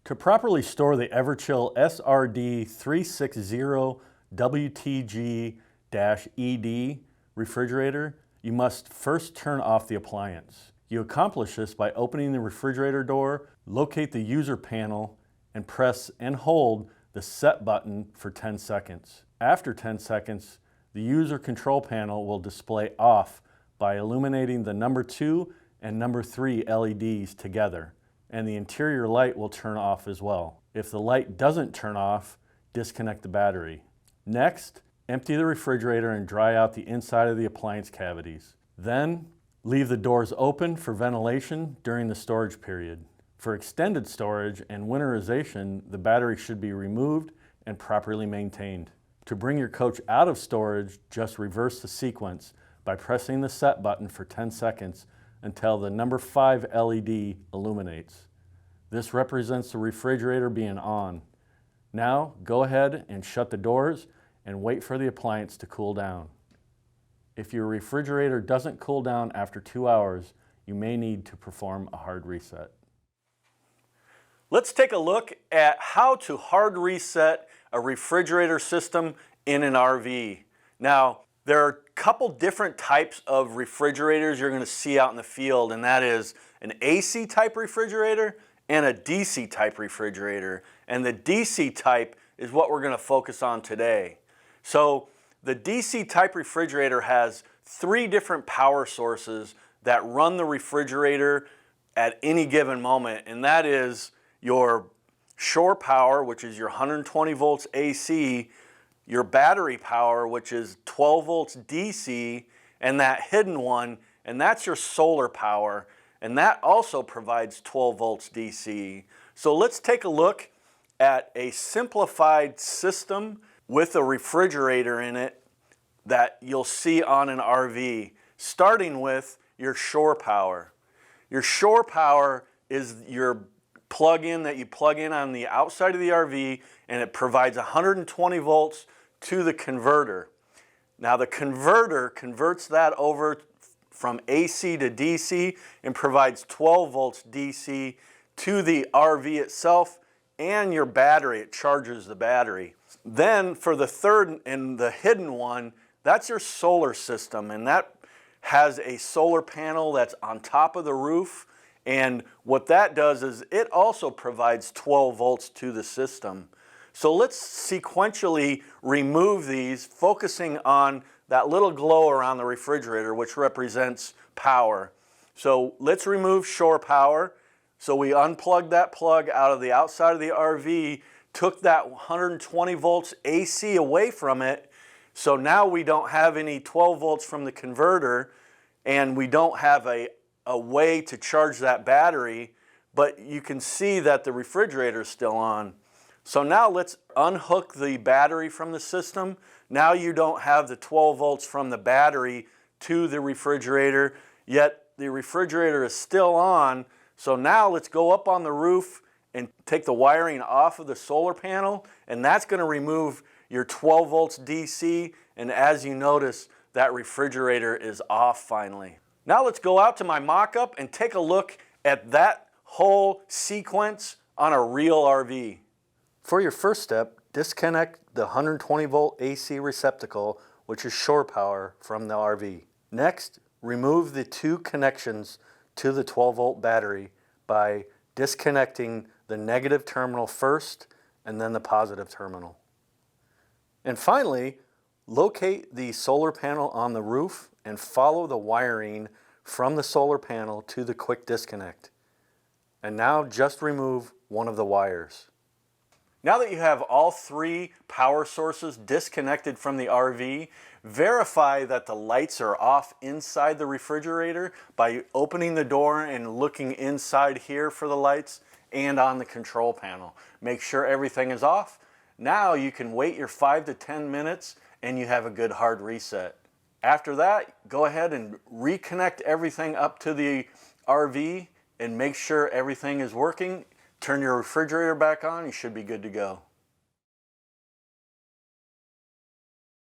To properly store the Everchill SRD-360WTG-E refrigerator, you must first turn off the appliance. You accomplish this by opening the refrigerator door, locate the user panel, and press and hold the set button for 10 seconds. After 10 seconds, the user control panel will display off by illuminating the number 2 and number 3 LEDs together, and the interior light will turn off as well. If the light doesn't turn off, disconnect the battery. Next, empty the refrigerator and dry out the inside of the appliance cavities. Then, leave the doors open for ventilation during the storage period. For extended storage and winterization, the battery should be removed and properly maintained. To bring your coach out of storage, just reverse the sequence by pressing the set button for 10 seconds until the number 5 LED illuminates. This represents the refrigerator being on. Now, go ahead and shut the doors and wait for the appliance to cool down. If your refrigerator doesn't cool down after 2 hours, you may need to perform a hard reset. Let's take a look at how to hard reset a refrigerator system in an RV. Now, there are a couple different types of refrigerators you're going to see out in the field, and that is an AC type refrigerator and a DC type refrigerator. And the DC type is what we're going to focus on today. So the DC type refrigerator has 3 different power sources that run the refrigerator at any given moment, and that is your shore power, which is your 120 volts AC, your battery power, which is 12 volts DC, and that hidden one, and that's your solar power, and that also provides 12 volts DC. So let's take a look at a simplified system with a refrigerator in it that you'll see on an RV, starting with your shore power. Your shore power is your plug-in that you plug in on the outside of the RV, and it provides 120 volts to the converter. Now the converter converts that over from AC to DC and provides 12 volts DC to the RV itself and your battery. It charges the battery. Then for the third and the hidden one, that's your solar system, and that has a solar panel that's on top of the roof, and what that does is it also provides 12 volts to the system. So let's sequentially remove these, focusing on that little glow around the refrigerator, which represents power. So let's remove shore power. So we unplugged that plug out of the outside of the RV, took that 120 volts AC away from it. So now we don't have any 12 volts from the converter, and we don't have a way to charge that battery, but you can see that the refrigerator is still on. So now let's unhook the battery from the system. Now you don't have the 12 volts from the battery to the refrigerator, yet the refrigerator is still on. So now let's go up on the roof and take the wiring off of the solar panel, and that's going to remove your 12 volts DC, and as you notice, that refrigerator is off finally. Now let's go out to my mock-up and take a look at that whole sequence on a real RV. For your first step, disconnect the 120 volt AC receptacle, which is shore power, from the RV. Next, remove the 2 connections to the 12 volt battery by disconnecting the negative terminal first and then the positive terminal. And finally, locate the solar panel on the roof and follow the wiring from the solar panel to the quick disconnect. And now just remove one of the wires. Now that you have all 3 power sources disconnected from the RV, verify that the lights are off inside the refrigerator by opening the door and looking inside here for the lights and on the control panel. Make sure everything is off. Now you can wait your 5 to 10 minutes and you have a good hard reset. After that, go ahead and reconnect everything up to the RV and make sure everything is working. Turn your refrigerator back on, you should be good to go.